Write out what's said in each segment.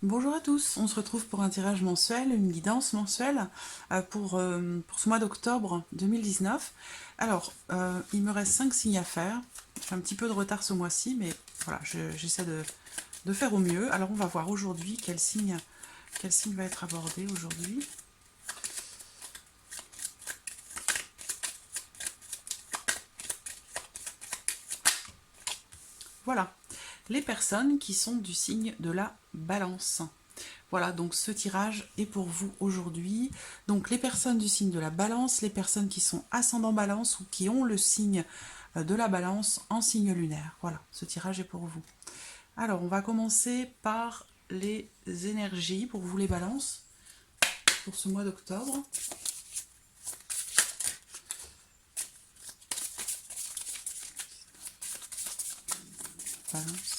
Bonjour à tous, on se retrouve pour un tirage mensuel, une guidance mensuelle pour ce mois d'octobre 2019. Alors, il me reste 5 signes à faire. J'ai un petit peu de retard ce mois-ci, mais voilà, j'essaie de faire au mieux. Alors, on va voir aujourd'hui quel signe va être abordé aujourd'hui. Voilà, les personnes qui sont du signe de la Balance. Voilà, donc ce tirage est pour vous aujourd'hui. Donc les personnes du signe de la Balance, les personnes qui sont ascendant Balance ou qui ont le signe de la Balance en signe lunaire. Voilà, ce tirage est pour vous. Alors, on va commencer par les énergies pour vous les Balances pour ce mois d'octobre. Balance.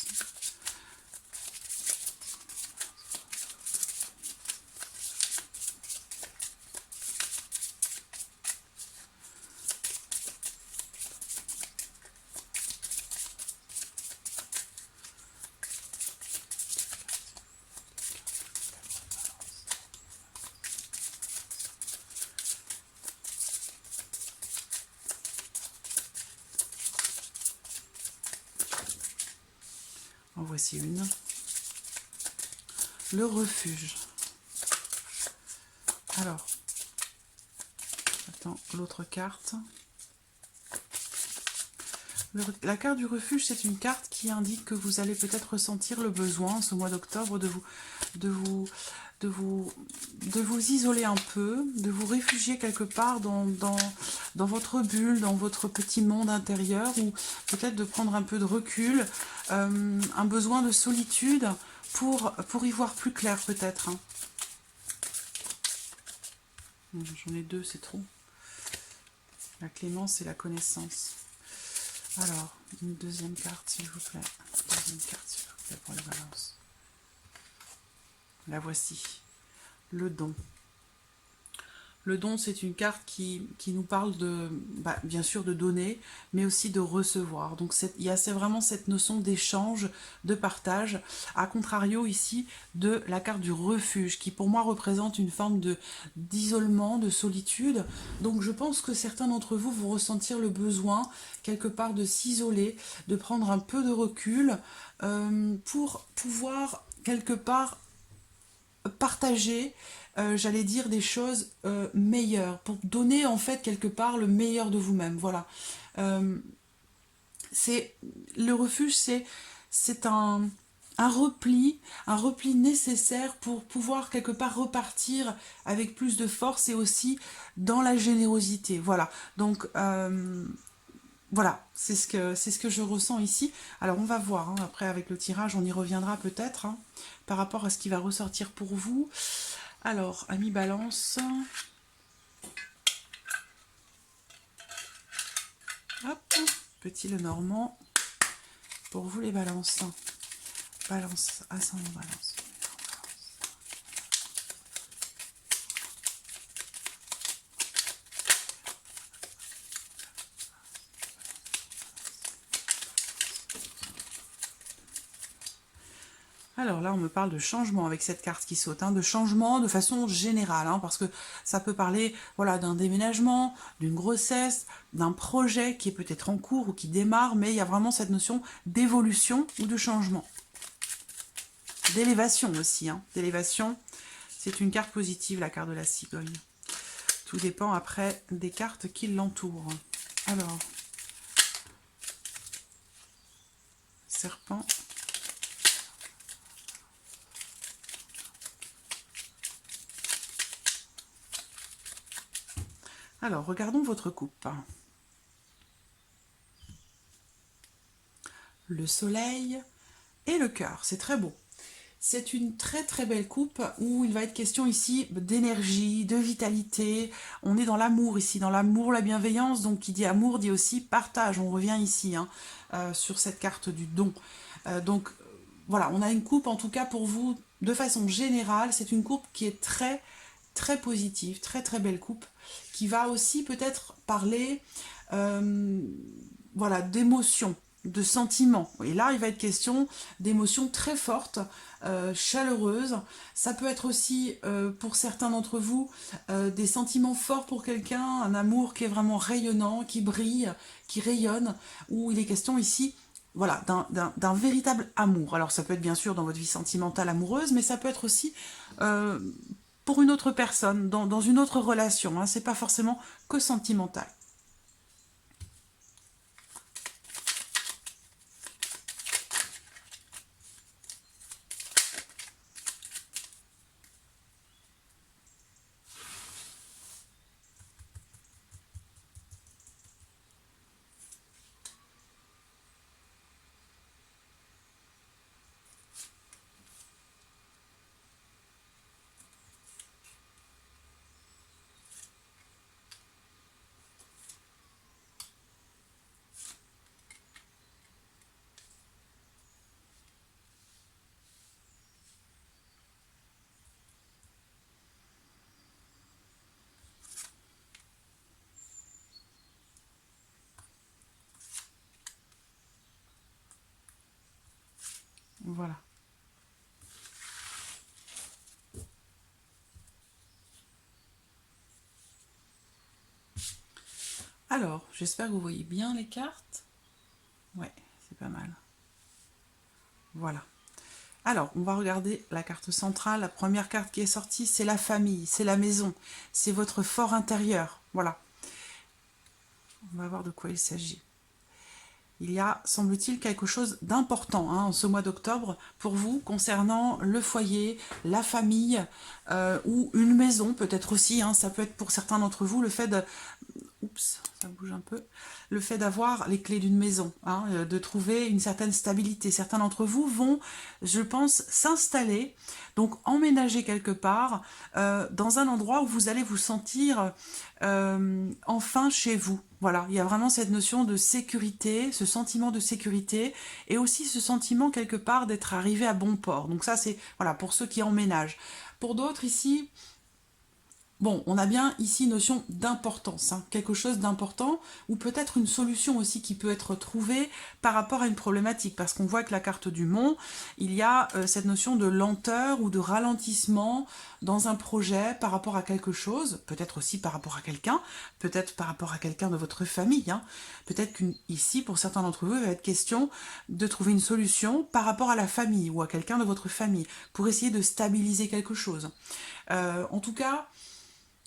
En voici une. Le refuge. Alors, attends, l'autre carte. La carte du refuge, c'est une carte qui indique que vous allez peut-être ressentir le besoin ce mois d'octobre de vous isoler un peu, de vous réfugier quelque part dans votre bulle, dans votre petit monde intérieur, ou peut-être de prendre un peu de recul, un besoin de solitude pour y voir plus clair peut-être. Hein. J'en ai deux, c'est trop. La clémence et la connaissance. Alors, une deuxième carte, s'il vous plaît. Deuxième carte, s'il vous plaît, pour les balances. La voici. Le don. Le don, c'est une carte qui nous parle de, bien sûr, de donner, mais aussi de recevoir. Donc, il y a vraiment cette notion d'échange, de partage, à contrario ici de la carte du refuge, qui pour moi représente une forme d'isolement, de solitude. Donc, je pense que certains d'entre vous vont ressentir le besoin, quelque part, de s'isoler, de prendre un peu de recul, pour pouvoir, quelque part, partager, j'allais dire, des choses meilleures, pour donner en fait quelque part le meilleur de vous-même. Voilà. Euh, c'est le refuge, c'est un repli nécessaire pour pouvoir quelque part repartir avec plus de force et aussi dans la générosité. Voilà. Donc voilà, c'est ce que je ressens ici. Alors on va voir, hein, après avec le tirage, on y reviendra peut-être, hein, par rapport à ce qui va ressortir pour vous. Alors, ami Balance. Hop, petit le Normand. Pour vous les Balances. Balance, ascendant Balance. Alors là, on me parle de changement avec cette carte qui saute, hein, de changement de façon générale, hein, parce que ça peut parler, voilà, d'un déménagement, d'une grossesse, d'un projet qui est peut-être en cours ou qui démarre, mais il y a vraiment cette notion d'évolution ou de changement. D'élévation aussi, hein, d'élévation. C'est une carte positive, la carte de la cigogne. Tout dépend après des cartes qui l'entourent. Alors, serpent. Alors, regardons votre coupe. Le soleil et le cœur, c'est très beau. C'est une très très belle coupe où il va être question ici d'énergie, de vitalité. On est dans l'amour ici, dans l'amour, la bienveillance. Donc qui dit amour dit aussi partage. On revient ici, hein, sur cette carte du don. Donc voilà, on a une coupe en tout cas pour vous de façon générale. C'est une coupe qui est très très positive, très très belle coupe, qui va aussi peut-être parler voilà, d'émotion. de sentiments. Et là, il va être question d'émotions très fortes, chaleureuses. Ça peut être aussi, pour certains d'entre vous, des sentiments forts pour quelqu'un, un amour qui est vraiment rayonnant, qui brille, qui rayonne, où il est question ici, voilà, d'un véritable amour. Alors ça peut être bien sûr dans votre vie sentimentale amoureuse, mais ça peut être aussi euh, pour une autre personne, dans une autre relation. Hein. C'est pas forcément que sentimental. Voilà. Alors, j'espère que vous voyez bien les cartes. Ouais, c'est pas mal. Voilà. Alors, on va regarder la carte centrale. La première carte qui est sortie, c'est la famille, c'est la maison, c'est votre fort intérieur. Voilà. On va voir de quoi il s'agit. Il y a, semble-t-il, quelque chose d'important en ce mois d'octobre pour vous concernant le foyer, la famille ou une maison peut-être aussi. Ça peut être pour certains d'entre vous le fait de... Oups, ça bouge un peu. Le fait d'avoir les clés d'une maison, de trouver une certaine stabilité. Certains d'entre vous vont, je pense, s'installer, donc emménager quelque part, dans un endroit où vous allez vous sentir enfin chez vous. Voilà, il y a vraiment cette notion de sécurité, ce sentiment de sécurité, et aussi ce sentiment quelque part d'être arrivé à bon port. Donc ça, c'est voilà pour ceux qui emménagent. Pour d'autres ici, bon, on a bien ici notion d'importance, quelque chose d'important, ou peut-être une solution aussi qui peut être trouvée par rapport à une problématique, parce qu'on voit que la carte du mont, il y a cette notion de lenteur ou de ralentissement dans un projet par rapport à quelque chose, peut-être aussi par rapport à quelqu'un, peut-être par rapport à quelqu'un de votre famille. Peut-être qu'ici, pour certains d'entre vous, il va être question de trouver une solution par rapport à la famille ou à quelqu'un de votre famille, pour essayer de stabiliser quelque chose. En tout cas,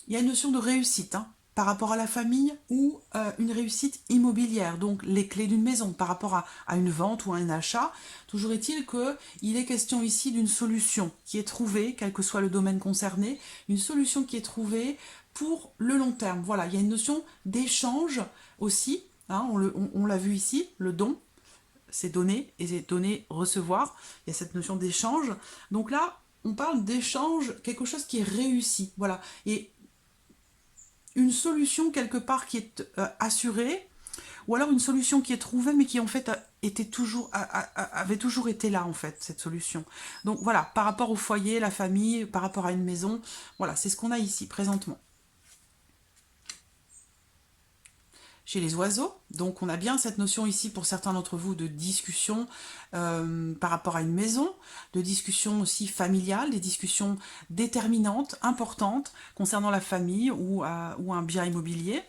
il y a une notion de réussite par rapport à la famille ou une réussite immobilière, donc les clés d'une maison par rapport à une vente ou à un achat. Toujours est-il qu'il est question ici d'une solution qui est trouvée, quel que soit le domaine concerné, une solution qui est trouvée pour le long terme. Voilà, il y a une notion d'échange aussi, on l'a vu ici, le don, c'est donner, et c'est donner, recevoir, il y a cette notion d'échange. Donc là, on parle d'échange, quelque chose qui est réussi, voilà. Et une solution quelque part qui est assurée, ou alors une solution qui est trouvée mais qui en fait avait toujours été là en fait, cette solution. Donc voilà, par rapport au foyer, la famille, par rapport à une maison, voilà, c'est ce qu'on a ici présentement. Chez les oiseaux, donc on a bien cette notion ici pour certains d'entre vous de discussion par rapport à une maison, de discussion aussi familiale, des discussions déterminantes, importantes concernant la famille ou un bien immobilier.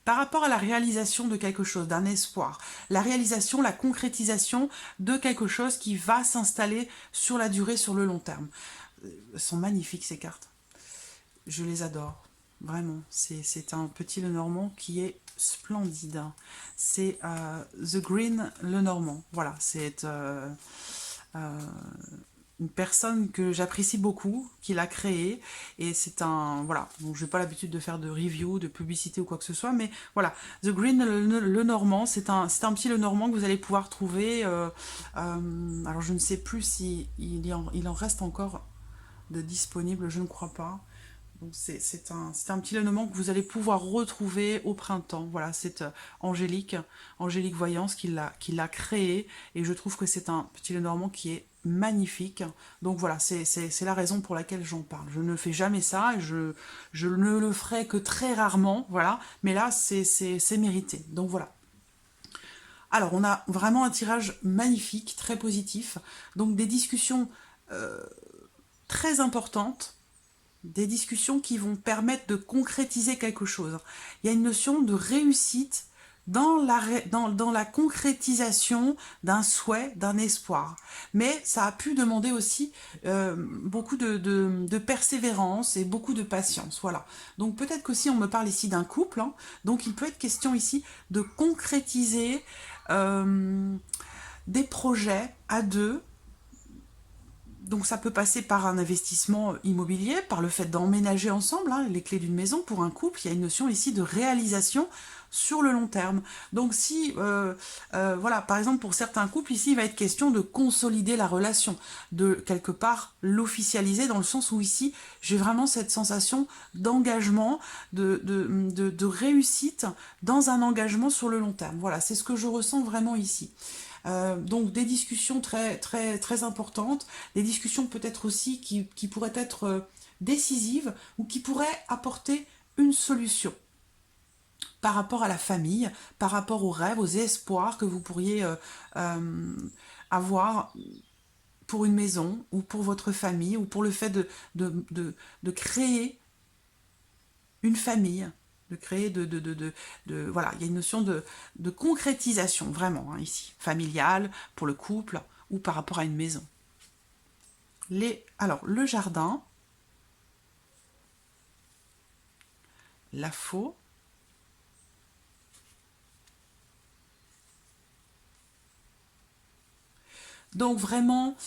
Par rapport à la réalisation de quelque chose, d'un espoir, la réalisation, la concrétisation de quelque chose qui va s'installer sur la durée, sur le long terme. Elles sont magnifiques ces cartes. Je les adore. Vraiment, c'est un petit Lenormand qui est splendide. C'est The Green Lenormand. Voilà, c'est une personne que j'apprécie beaucoup, qui l'a créé, et c'est un... Voilà, donc je n'ai pas l'habitude de faire de review, de publicité ou quoi que ce soit, mais voilà, The Green Lenormand, c'est un petit Lenormand que vous allez pouvoir trouver, alors je ne sais plus si il en reste encore de disponible, je ne crois pas. Donc c'est un petit Lenormand que vous allez pouvoir retrouver au printemps. Voilà, c'est Angélique Voyance qui l'a créé. Et je trouve que c'est un petit Lenormand qui est magnifique. Donc voilà, c'est la raison pour laquelle j'en parle. Je ne fais jamais ça et je ne le ferai que très rarement. Voilà, mais là, c'est mérité. Donc voilà. Alors, on a vraiment un tirage magnifique, très positif. Donc, des discussions très importantes, des discussions qui vont permettre de concrétiser quelque chose. Il y a une notion de réussite dans la concrétisation d'un souhait, d'un espoir. Mais ça a pu demander aussi beaucoup de persévérance et beaucoup de patience. Voilà. Donc peut-être qu'aussi on me parle ici d'un couple. Hein. Donc il peut être question ici de concrétiser des projets à deux. Donc ça peut passer par un investissement immobilier, par le fait d'emménager ensemble, hein, les clés d'une maison. Pour un couple, il y a une notion ici de réalisation sur le long terme. Donc si, voilà, par exemple pour certains couples, ici il va être question de consolider la relation, de quelque part l'officialiser dans le sens où ici j'ai vraiment cette sensation d'engagement, de réussite dans un engagement sur le long terme. Voilà, c'est ce que je ressens vraiment ici. Donc des discussions très importantes, des discussions peut-être aussi qui pourraient être décisives ou qui pourraient apporter une solution par rapport à la famille, par rapport aux rêves, aux espoirs que vous pourriez avoir pour une maison ou pour votre famille ou pour le fait de créer une famille, de créer voilà, il y a une notion de concrétisation vraiment hein, ici, familiale, pour le couple ou par rapport à une maison. Alors, le jardin, la faux, donc vraiment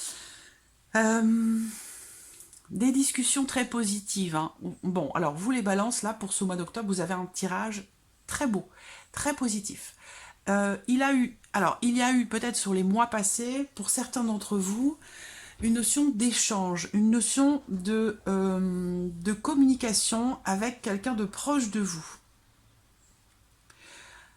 des discussions très positives. Hein. Bon, alors vous les balances, là, pour ce mois d'octobre, vous avez un tirage très beau, très positif. Il y a eu peut-être sur les mois passés, pour certains d'entre vous, une notion d'échange, une notion de communication avec quelqu'un de proche de vous.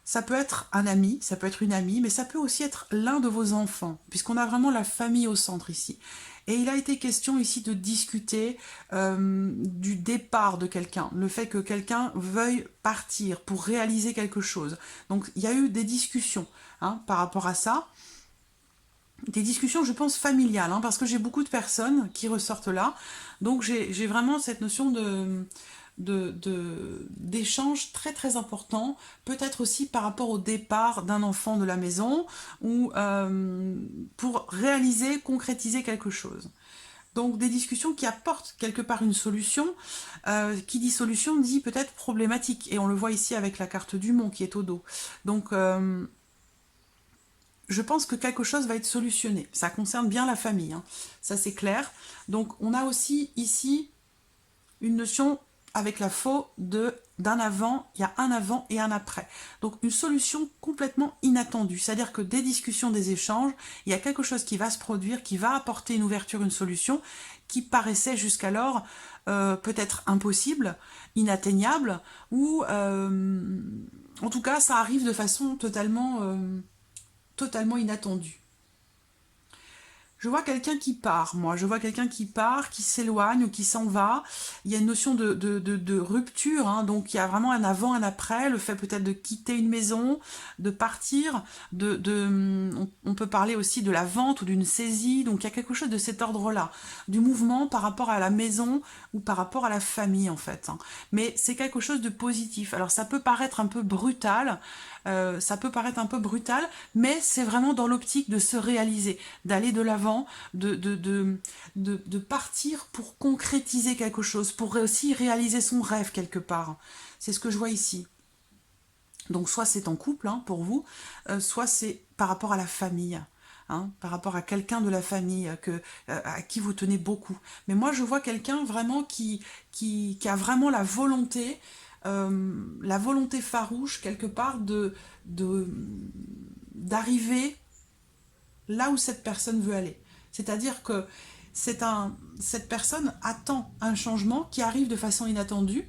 Ça peut être un ami, ça peut être une amie, mais ça peut aussi être l'un de vos enfants, puisqu'on a vraiment la famille au centre ici. Et il a été question ici de discuter du départ de quelqu'un, le fait que quelqu'un veuille partir pour réaliser quelque chose. Donc il y a eu des discussions hein, par rapport à ça. Des discussions, je pense, familiales, hein, parce que j'ai beaucoup de personnes qui ressortent là. Donc j'ai vraiment cette notion d'échange très important, peut-être aussi par rapport au départ d'un enfant de la maison, ou pour réaliser, concrétiser quelque chose. Donc des discussions qui apportent quelque part une solution, qui dit solution dit peut-être problématique, et on le voit ici avec la carte du Mont qui est au dos. Donc je pense que quelque chose va être solutionné. Ça concerne bien la famille, hein. Ça c'est clair. Donc on a aussi ici une notion avec la faux d'un avant, il y a un avant et un après. Donc une solution complètement inattendue. C'est-à-dire que des discussions, des échanges, il y a quelque chose qui va se produire, qui va apporter une ouverture, une solution, qui paraissait jusqu'alors peut-être impossible, inatteignable, ou en tout cas ça arrive de façon totalement inattendue. Je vois quelqu'un qui part, moi. Je vois quelqu'un qui part, qui s'éloigne ou qui s'en va. Il y a une notion de rupture, hein. Donc il y a vraiment un avant, un après. Le fait peut-être de quitter une maison, de partir. On peut parler aussi de la vente ou d'une saisie. Donc il y a quelque chose de cet ordre-là. Du mouvement par rapport à la maison ou par rapport à la famille, en fait. Hein. Mais c'est quelque chose de positif. Alors ça peut paraître un peu brutal. Mais c'est vraiment dans l'optique de se réaliser, d'aller de l'avant, de partir pour concrétiser quelque chose, pour aussi réaliser son rêve quelque part. C'est ce que je vois ici. Donc soit c'est en couple hein, pour vous, soit c'est par rapport à la famille. Hein, par rapport à quelqu'un de la famille à qui vous tenez beaucoup. Mais moi, je vois quelqu'un vraiment qui a vraiment la volonté farouche, quelque part, d'arriver là où cette personne veut aller. C'est-à-dire que cette personne attend un changement qui arrive de façon inattendue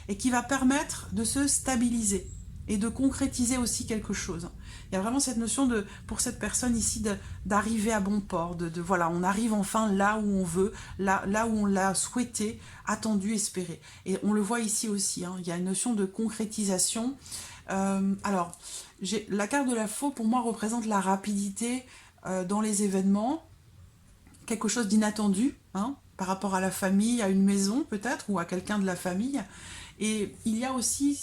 et qui va permettre de se stabiliser et de concrétiser aussi quelque chose. Il y a vraiment cette notion pour cette personne ici d'arriver à bon port, voilà, on arrive enfin là où on veut, là où on l'a souhaité, attendu, espéré. Et on le voit ici aussi, hein, il y a une notion de concrétisation Alors, la carte de la faux, pour moi, représente la rapidité dans les événements, quelque chose d'inattendu, hein, par rapport à la famille, à une maison peut-être, ou à quelqu'un de la famille. Et il y a aussi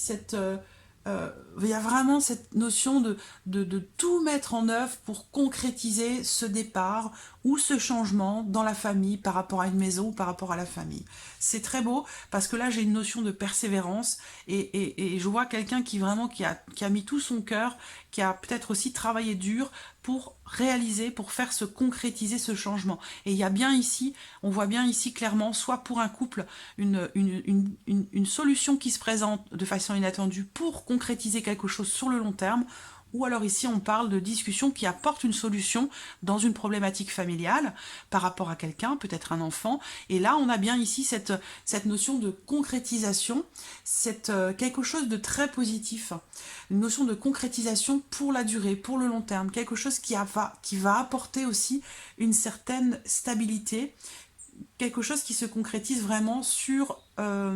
il y a vraiment cette notion de tout mettre en œuvre pour concrétiser ce départ ou ce changement dans la famille par rapport à une maison ou par rapport à la famille. C'est très beau parce que là j'ai une notion de persévérance et je vois quelqu'un qui a mis tout son cœur, qui a peut-être aussi travaillé dur pour réaliser, pour faire se concrétiser ce changement. Et il y a bien ici, on voit bien ici clairement, soit pour un couple, une solution qui se présente de façon inattendue pour concrétiser quelque chose sur le long terme, ou alors ici on parle de discussion qui apporte une solution dans une problématique familiale par rapport à quelqu'un, peut-être un enfant. Et là on a bien ici cette notion de concrétisation, quelque chose de très positif, une notion de concrétisation pour la durée, pour le long terme, quelque chose qui va apporter aussi une certaine stabilité, quelque chose qui se concrétise vraiment sur la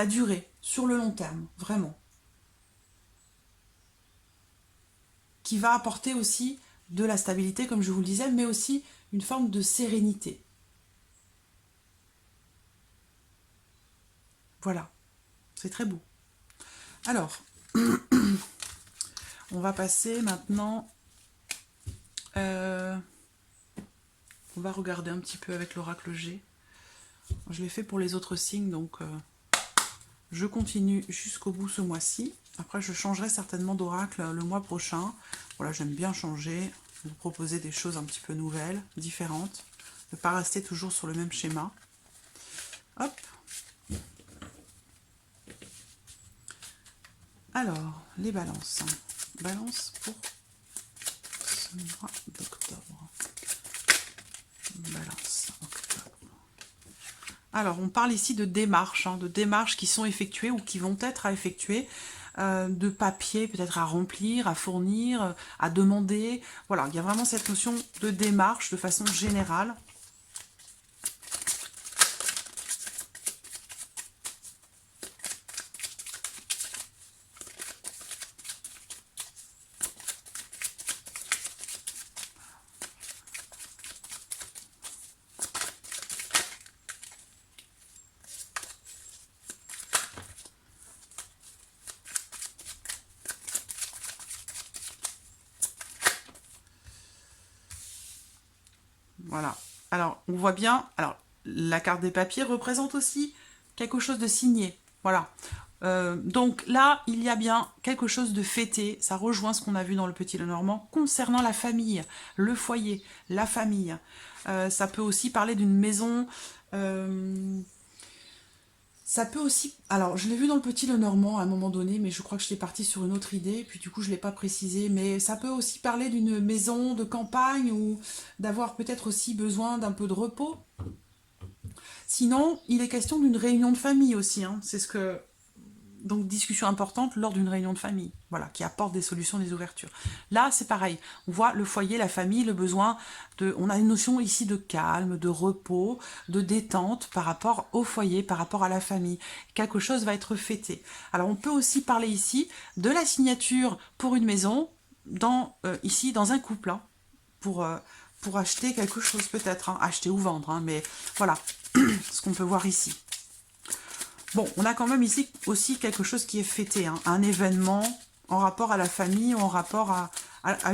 durée, sur le long terme, vraiment. Qui va apporter aussi de la stabilité, comme je vous le disais, mais aussi une forme de sérénité. Voilà, c'est très beau. Alors, on va passer maintenant... on va regarder un petit peu avec l'oracle G. Je l'ai fait pour les autres signes, donc je continue jusqu'au bout ce mois-ci. Après, je changerai certainement d'oracle le mois prochain. Voilà, j'aime bien changer, vous proposer des choses un petit peu nouvelles, différentes, ne pas rester toujours sur le même schéma. Hop. Alors, les balances. Balance pour ce mois d'octobre. Balance, octobre. Alors, on parle ici de démarches, de démarches qui sont effectuées ou qui vont être à effectuer, de papier peut-être à remplir, à fournir, à demander. Voilà, il y a vraiment cette notion de démarche de façon générale. Voilà. Alors, on voit bien... Alors, la carte des papiers représente aussi quelque chose de signé. Voilà. Donc là, il y a bien quelque chose de fêté. Ça rejoint ce qu'on a vu dans le Petit Lenormand concernant la famille, le foyer, la famille. Ça peut aussi parler d'une maison... ça peut aussi... Alors, je l'ai vu dans le Petit Lenormand à un moment donné, mais je crois que je l'ai parti sur une autre idée, puis du coup, je ne l'ai pas précisé. Mais ça peut aussi parler d'une maison de campagne ou d'avoir peut-être aussi besoin d'un peu de repos. Sinon, il est question d'une réunion de famille aussi. Hein. C'est ce que... Donc, discussion importante lors d'une réunion de famille, voilà, qui apporte des solutions, des ouvertures. Là, c'est pareil. On voit le foyer, la famille, le besoin de... On a une notion ici de calme, de repos, de détente par rapport au foyer, par rapport à la famille. Quelque chose va être fêté. Alors, on peut aussi parler ici de la signature pour une maison, ici, dans un couple, hein, pour acheter quelque chose peut-être, hein, acheter ou vendre, hein, mais voilà, ce qu'on peut voir ici. Bon, on a quand même ici aussi quelque chose qui est fêté, hein, un événement en rapport à la famille ou en rapport à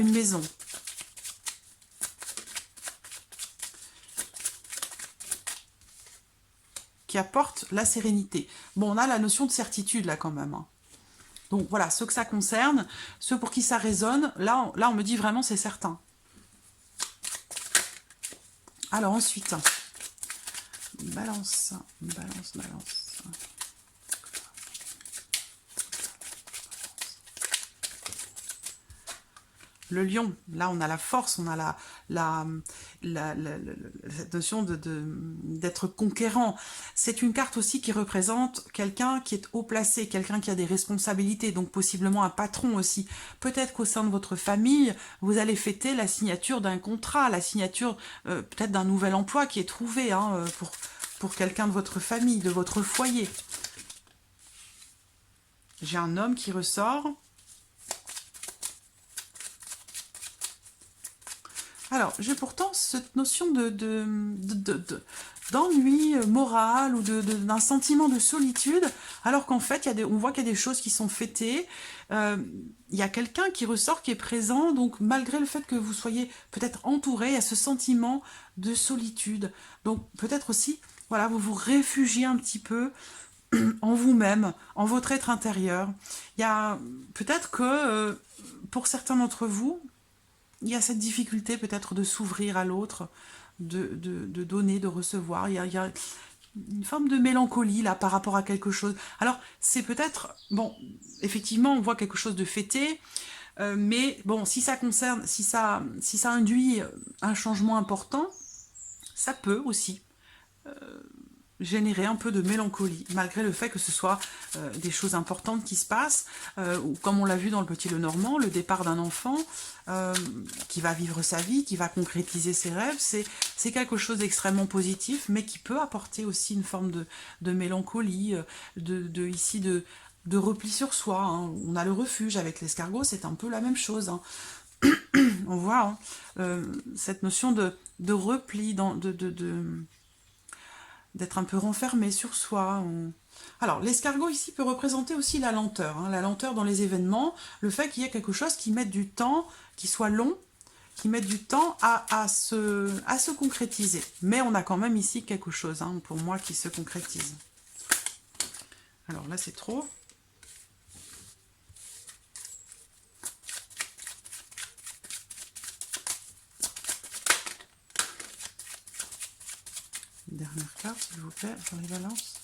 une maison. Qui apporte la sérénité. Bon, on a la notion de certitude là quand même. Hein. Donc voilà, ceux que ça concerne, ceux pour qui ça résonne, là on me dit vraiment c'est certain. Alors ensuite, balance. Le lion, là on a la force, on a cette notion d'être conquérant. C'est une carte aussi qui représente quelqu'un qui est haut placé, quelqu'un qui a des responsabilités, donc possiblement un patron aussi. Peut-être qu'au sein de votre famille, vous allez fêter la signature d'un contrat, la signature peut-être d'un nouvel emploi qui est trouvé hein, pour quelqu'un de votre famille, de votre foyer. J'ai un homme qui ressort. Alors, j'ai pourtant cette notion d'ennui moral ou d'un sentiment de solitude, alors qu'en fait, on voit qu'il y a des choses qui sont fêtées. Il y a quelqu'un qui ressort, qui est présent, donc malgré le fait que vous soyez peut-être entouré, il y a ce sentiment de solitude. Donc peut-être aussi, voilà, vous vous réfugiez un petit peu en vous-même, en votre être intérieur. Il y a peut-être que pour certains d'entre vous, il y a cette difficulté peut-être de s'ouvrir à l'autre, de donner, de recevoir. Il y a une forme de mélancolie là par rapport à quelque chose. Alors c'est peut-être, bon, effectivement on voit quelque chose de fêté, mais bon, si ça concerne, si ça induit un changement important, ça peut aussi générer un peu de mélancolie, malgré le fait que ce soit des choses importantes qui se passent, ou comme on l'a vu dans Le Petit Lenormand, le départ d'un enfant qui va vivre sa vie, qui va concrétiser ses rêves, c'est quelque chose d'extrêmement positif, mais qui peut apporter aussi une forme de mélancolie, de repli sur soi. Hein. On a le refuge avec l'escargot, c'est un peu la même chose. Hein. On voit hein, cette notion de repli, d'être un peu renfermé sur soi. Alors, l'escargot ici peut représenter aussi la lenteur, hein, la lenteur dans les événements, le fait qu'il y ait quelque chose qui mette du temps, qui soit long, qui mette du temps à se concrétiser. Mais on a quand même ici quelque chose, hein, pour moi, qui se concrétise. Alors là, c'est trop. Dernière carte, s'il vous plaît, pour les balances.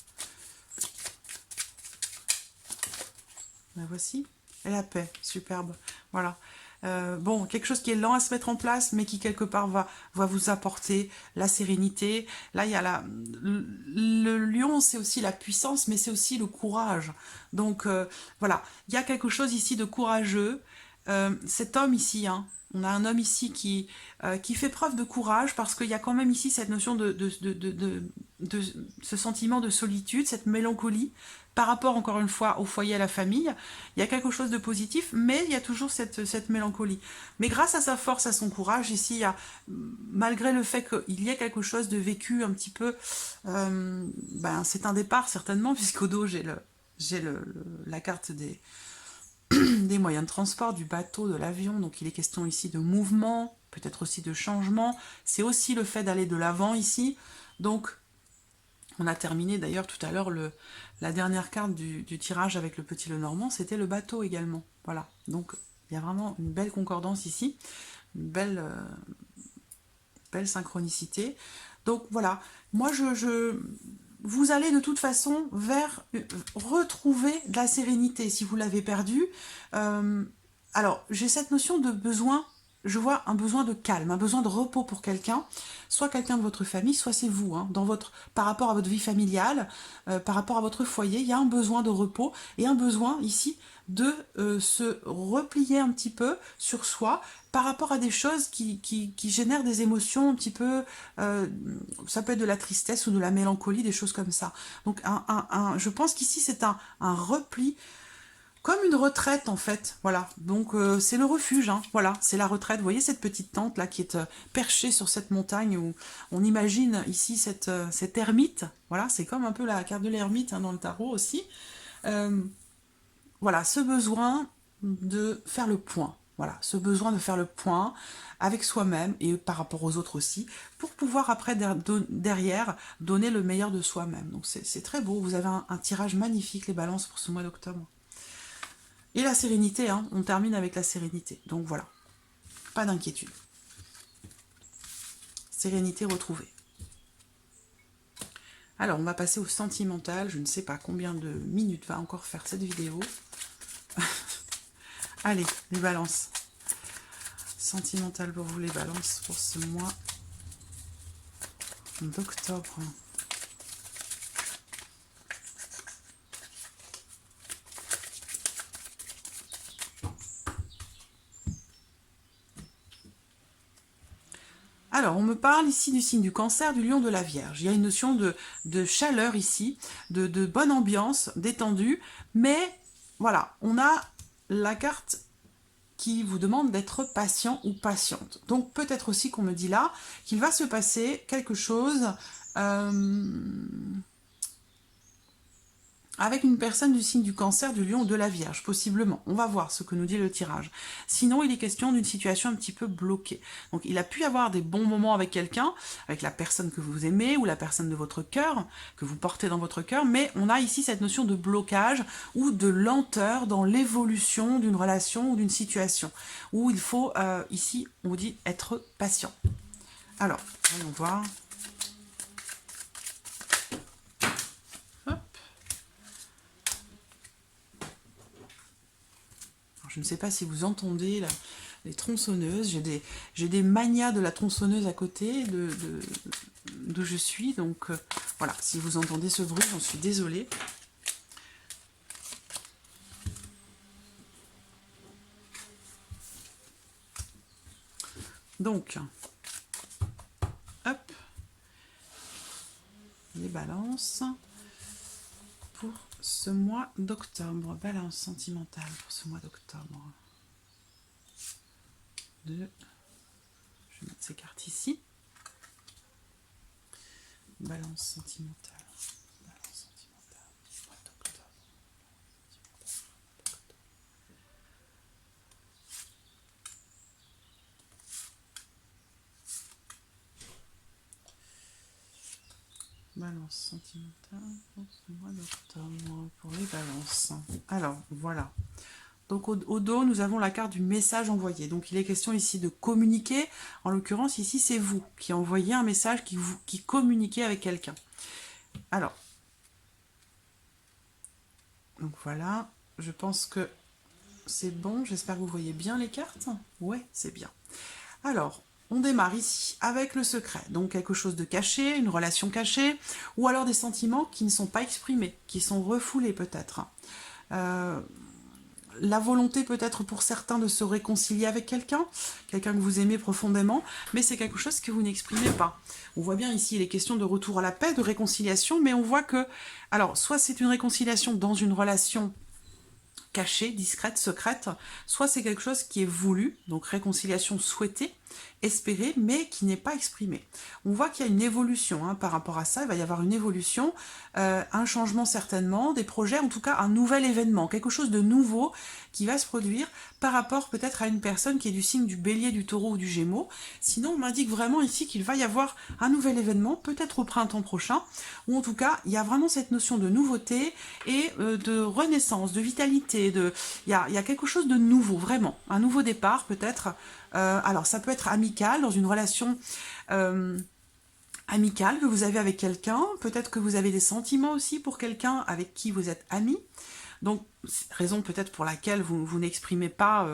La voici. Et la paix, superbe. Voilà. Bon, quelque chose qui est lent à se mettre en place, mais qui quelque part va vous apporter la sérénité. Là, il y a le lion, c'est aussi la puissance, mais c'est aussi le courage. Donc, voilà. Il y a quelque chose ici de courageux. Cet homme ici, hein, on a un homme ici qui fait preuve de courage parce qu'il y a quand même ici cette notion de ce sentiment de solitude, cette mélancolie par rapport encore une fois au foyer, à la famille. Il y a quelque chose de positif, mais il y a toujours cette mélancolie. Mais grâce à sa force, à son courage, ici, il y a, malgré le fait qu'il y ait quelque chose de vécu un petit peu, c'est un départ certainement, puisqu'au dos j'ai la carte des moyens de transport, du bateau, de l'avion, donc il est question ici de mouvement, peut-être aussi de changement, c'est aussi le fait d'aller de l'avant ici, donc on a terminé d'ailleurs tout à l'heure la dernière carte du tirage avec le Petit Lenormand, c'était le bateau également, voilà, donc il y a vraiment une belle concordance ici, une belle synchronicité, donc voilà, moi vous allez de toute façon vers retrouver de la sérénité si vous l'avez perdue. Alors, j'ai cette notion de besoin, je vois un besoin de calme, un besoin de repos pour quelqu'un, soit quelqu'un de votre famille, soit c'est vous, hein, par rapport à votre vie familiale, par rapport à votre foyer, il y a un besoin de repos et un besoin ici de se replier un petit peu sur soi par rapport à des choses qui génèrent des émotions un petit peu, ça peut être de la tristesse ou de la mélancolie, des choses comme ça. Donc je pense qu'ici c'est un repli, comme une retraite en fait, voilà. Donc c'est le refuge, hein, voilà, c'est la retraite. Vous voyez cette petite tente là qui est perchée sur cette montagne où on imagine ici cette ermite, voilà, c'est comme un peu la carte de l'ermite hein, dans le tarot aussi. Voilà, ce besoin de faire le point, voilà, ce besoin de faire le point avec soi-même et par rapport aux autres aussi, pour pouvoir après derrière donner le meilleur de soi-même. Donc c'est très beau, vous avez un tirage magnifique les balances pour ce mois d'octobre. Et la sérénité, hein, on termine avec la sérénité, donc voilà, pas d'inquiétude. Sérénité retrouvée. Alors, on va passer au sentimental. Je ne sais pas combien de minutes va encore faire cette vidéo. Allez, les balances. Sentimental pour vous, les balances, pour ce mois d'octobre. Alors, on me parle ici du signe du Cancer, du Lion, de la Vierge. Il y a une notion de chaleur ici, de bonne ambiance, détendue, mais voilà, on a la carte qui vous demande d'être patient ou patiente. Donc peut-être aussi qu'on me dit là qu'il va se passer quelque chose avec une personne du signe du Cancer, du Lion ou de la Vierge, possiblement. On va voir ce que nous dit le tirage. Sinon, il est question d'une situation un petit peu bloquée. Donc, il a pu y avoir des bons moments avec quelqu'un, avec la personne que vous aimez ou la personne de votre cœur, que vous portez dans votre cœur, mais on a ici cette notion de blocage ou de lenteur dans l'évolution d'une relation ou d'une situation, où il faut, ici, on vous dit être patient. Alors, voyons voir. Je ne sais pas si vous entendez les tronçonneuses. J'ai des manias de la tronçonneuse à côté d'où je suis. Donc voilà, si vous entendez ce bruit, j'en suis désolée. Donc, hop, les balances pour ce mois d'octobre. Balance sentimentale pour ce mois d'octobre. Je vais mettre ces cartes ici. Balance sentimentale. Balance sentimentale. Mois d'octobre. Balance sentimentale pour ce mois d'octobre, pour les balances. Alors, voilà. Donc, au dos, nous avons la carte du message envoyé. Donc, il est question ici de communiquer. En l'occurrence, ici, c'est vous qui envoyez un message, qui communiquez avec quelqu'un. Alors, donc voilà. Je pense que c'est bon. J'espère que vous voyez bien les cartes. Ouais, c'est bien. Alors, on démarre ici avec le secret, donc quelque chose de caché, une relation cachée, ou alors des sentiments qui ne sont pas exprimés, qui sont refoulés peut-être. La volonté peut-être pour certains de se réconcilier avec quelqu'un que vous aimez profondément, mais c'est quelque chose que vous n'exprimez pas. On voit bien ici, il est question de retour à la paix, de réconciliation, mais on voit que, alors, soit c'est une réconciliation dans une relation cachée, discrète, secrète, soit c'est quelque chose qui est voulu, donc réconciliation souhaitée, espérée, mais qui n'est pas exprimée. On voit qu'il y a une évolution par rapport à ça, il va y avoir une évolution, un changement certainement, des projets, en tout cas un nouvel événement, quelque chose de nouveau qui va se produire par rapport peut-être à une personne qui est du signe du Bélier, du Taureau ou du Gémeaux. Sinon, on m'indique vraiment ici qu'il va y avoir un nouvel événement, peut-être au printemps prochain, ou en tout cas, il y a vraiment cette notion de nouveauté et de renaissance, de vitalité, il y a quelque chose de nouveau, vraiment, un nouveau départ peut-être. Alors, ça peut être amical, dans une relation amicale que vous avez avec quelqu'un, peut-être que vous avez des sentiments aussi pour quelqu'un avec qui vous êtes amis. Donc, raison peut-être pour laquelle vous n'exprimez pas,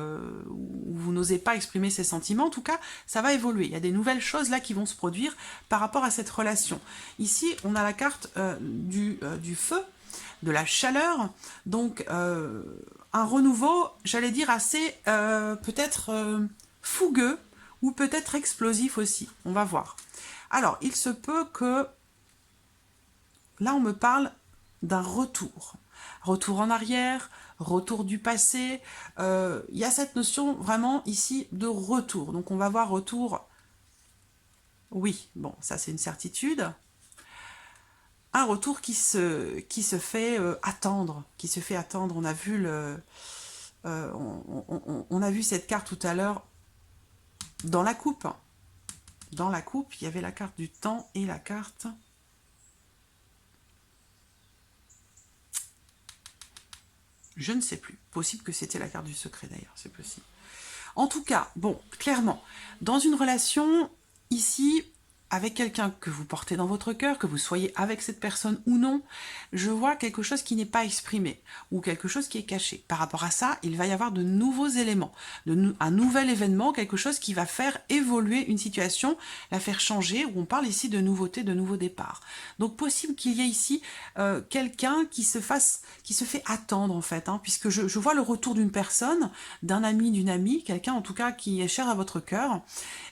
ou vous n'osez pas exprimer ces sentiments. En tout cas, ça va évoluer. Il y a des nouvelles choses là qui vont se produire par rapport à cette relation. Ici, on a la carte du feu, de la chaleur. Donc, un renouveau, j'allais dire, assez peut-être fougueux ou peut-être explosif aussi. On va voir. Alors, il se peut que... Là, on me parle d'un retour. Retour en arrière, retour du passé. Il y a cette notion vraiment ici de retour. Donc on va voir retour. Oui, bon, ça c'est une certitude. Un retour qui se fait attendre. Qui se fait attendre. On a vu on a vu cette carte tout à l'heure dans la coupe. Dans la coupe, il y avait la carte du temps et la carte... Je ne sais plus. Possible que c'était la carte du secret d'ailleurs, c'est possible. En tout cas, bon, clairement, dans une relation, ici, avec quelqu'un que vous portez dans votre cœur, que vous soyez avec cette personne ou non, je vois quelque chose qui n'est pas exprimé, ou quelque chose qui est caché. Par rapport à ça, il va y avoir de nouveaux éléments, un nouvel événement, quelque chose qui va faire évoluer une situation, la faire changer, où on parle ici de nouveauté, de nouveau départ. Donc possible qu'il y ait ici quelqu'un qui se fait attendre en fait, puisque je vois le retour d'une personne, d'un ami, d'une amie, quelqu'un en tout cas qui est cher à votre cœur,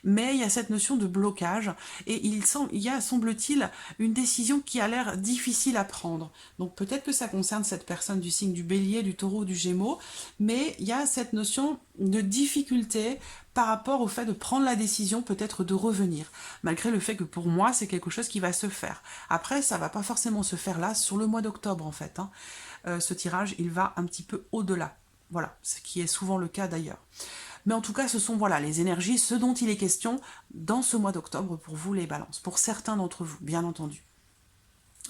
mais il y a cette notion de blocage. Et il y a, semble-t-il, une décision qui a l'air difficile à prendre. Donc peut-être que ça concerne cette personne du signe du Bélier, du Taureau, du Gémeaux, mais il y a cette notion de difficulté par rapport au fait de prendre la décision peut-être de revenir, malgré le fait que pour moi c'est quelque chose qui va se faire. Après ça va pas forcément se faire là sur le mois d'octobre en fait, hein. Ce tirage il va un petit peu au-delà, voilà, ce qui est souvent le cas d'ailleurs. Mais en tout cas ce sont voilà les énergies, ce dont il est question dans ce mois d'octobre pour vous les balances, pour certains d'entre vous bien entendu.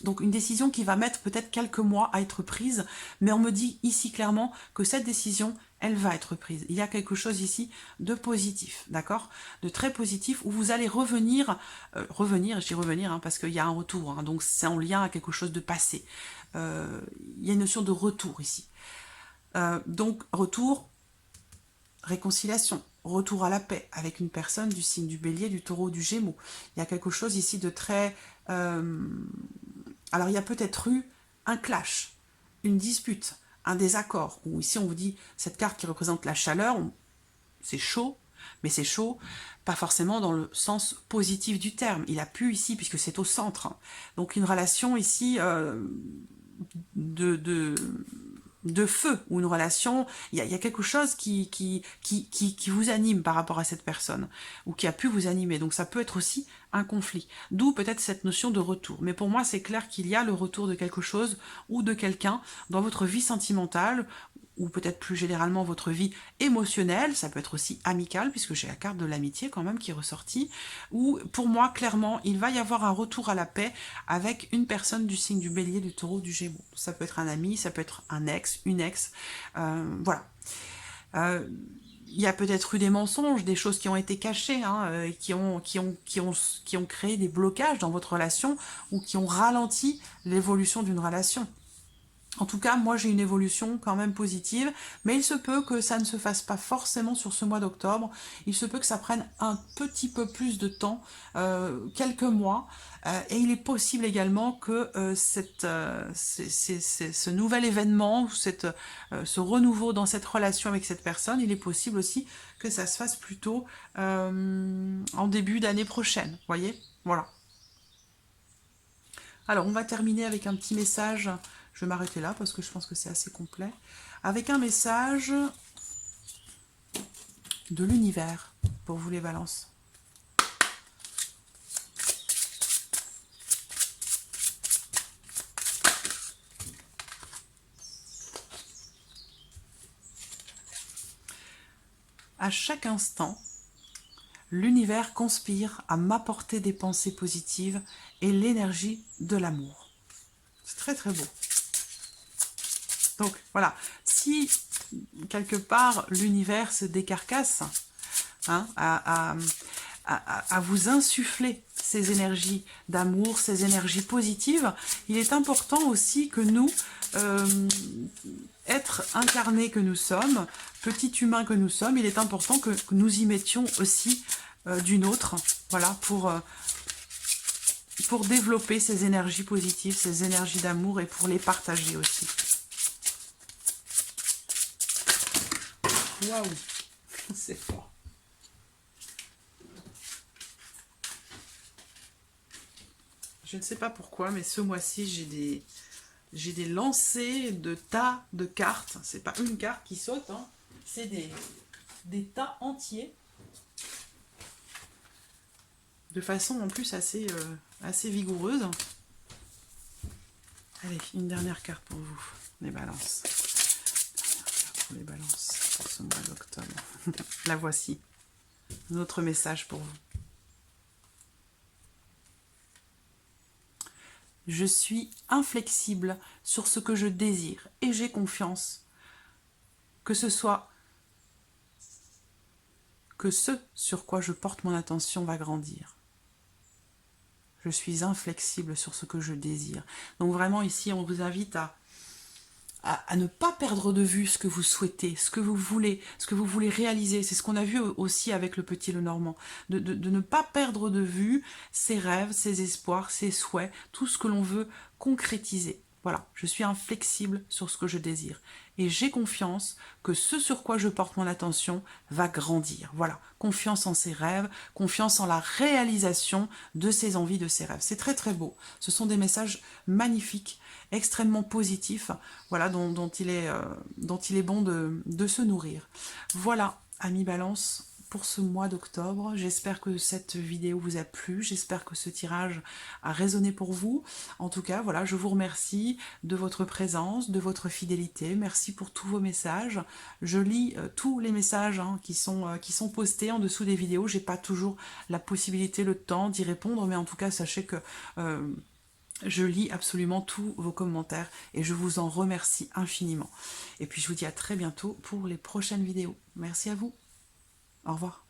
Donc une décision qui va mettre peut-être quelques mois à être prise, mais on me dit ici clairement que cette décision, elle va être prise. Il y a quelque chose ici de positif, d'accord? De très positif, où vous allez revenir, je dis revenir hein, parce qu'il y a un retour, hein, donc c'est en lien à quelque chose de passé. Il y a une notion de retour ici. Donc retour, réconciliation, retour à la paix avec une personne du signe du Bélier, du Taureau, du Gémeaux. Il y a quelque chose ici de très... alors il y a peut-être eu un clash, une dispute, un désaccord, où ici on vous dit, cette carte qui représente la chaleur, c'est chaud, mais c'est chaud, pas forcément dans le sens positif du terme. Il a pu ici, puisque c'est au centre. Donc une relation ici de feu, ou une relation, il y a quelque chose qui vous anime par rapport à cette personne, ou qui a pu vous animer, donc ça peut être aussi un conflit, d'où peut-être cette notion de retour. Mais pour moi c'est clair qu'il y a le retour de quelque chose, ou de quelqu'un dans votre vie sentimentale, ou peut-être plus généralement votre vie émotionnelle, ça peut être aussi amicale, puisque j'ai la carte de l'amitié quand même qui est ressortie, où pour moi, clairement, il va y avoir un retour à la paix avec une personne du signe du Bélier, du Taureau, du Gémeaux. Ça peut être un ami, ça peut être un ex, une ex, voilà. Il y a peut-être eu des mensonges, des choses qui ont été cachées, hein, qui ont créé des blocages dans votre relation, ou qui ont ralenti l'évolution d'une relation. En tout cas, moi j'ai une évolution quand même positive, mais il se peut que ça ne se fasse pas forcément sur ce mois d'octobre. Il se peut que ça prenne un petit peu plus de temps, quelques mois, et il est possible également que ce nouvel événement, ce renouveau dans cette relation avec cette personne, il est possible aussi que ça se fasse plutôt en début d'année prochaine, voyez? Voilà. Alors, on va terminer avec un petit message. Je vais m'arrêter là parce que je pense que c'est assez complet. Avec un message de l'univers pour vous les balances. À chaque instant, l'univers conspire à m'apporter des pensées positives et l'énergie de l'amour. C'est très très beau. Donc voilà, si quelque part l'univers se décarcasse hein, à vous insuffler ces énergies d'amour, ces énergies positives, il est important aussi que nous, être incarnés que nous sommes, petits humains que nous sommes, il est important que nous y mettions aussi d'une autre, voilà, pour développer ces énergies positives, ces énergies d'amour et pour les partager aussi. Waouh, c'est fort. Je ne sais pas pourquoi, mais ce mois-ci, j'ai des lancers de tas de cartes. C'est pas une carte qui saute, hein. C'est des tas entiers. De façon en plus assez vigoureuse. Allez, une dernière carte pour vous, les balances. Pour les balances pour ce mois d'octobre. La voici. Un autre message pour vous. Je suis inflexible sur ce que je désire et j'ai confiance que ce soit que ce sur quoi je porte mon attention va grandir. Je suis inflexible sur ce que je désire. Donc vraiment ici, on vous invite à ne pas perdre de vue ce que vous souhaitez, ce que vous voulez réaliser. C'est ce qu'on a vu aussi avec le Petit Lenormand. De ne pas perdre de vue ses rêves, ses espoirs, ses souhaits, tout ce que l'on veut concrétiser. Voilà, je suis inflexible sur ce que je désire. Et j'ai confiance que ce sur quoi je porte mon attention va grandir. Voilà, confiance en ses rêves, confiance en la réalisation de ses envies, de ses rêves. C'est très très beau. Ce sont des messages magnifiques, extrêmement positifs, voilà, dont il est bon de se nourrir. Voilà, amis Balance, pour ce mois d'octobre. J'espère que cette vidéo vous a plu, j'espère que ce tirage a résonné pour vous. En tout cas, voilà, je vous remercie de votre présence, de votre fidélité. Merci pour tous vos messages. Je lis tous les messages qui sont postés en dessous des vidéos. J'ai pas toujours la possibilité, le temps d'y répondre, mais en tout cas, sachez que je lis absolument tous vos commentaires et je vous en remercie infiniment. Et puis je vous dis à très bientôt pour les prochaines vidéos. Merci à vous. Au revoir.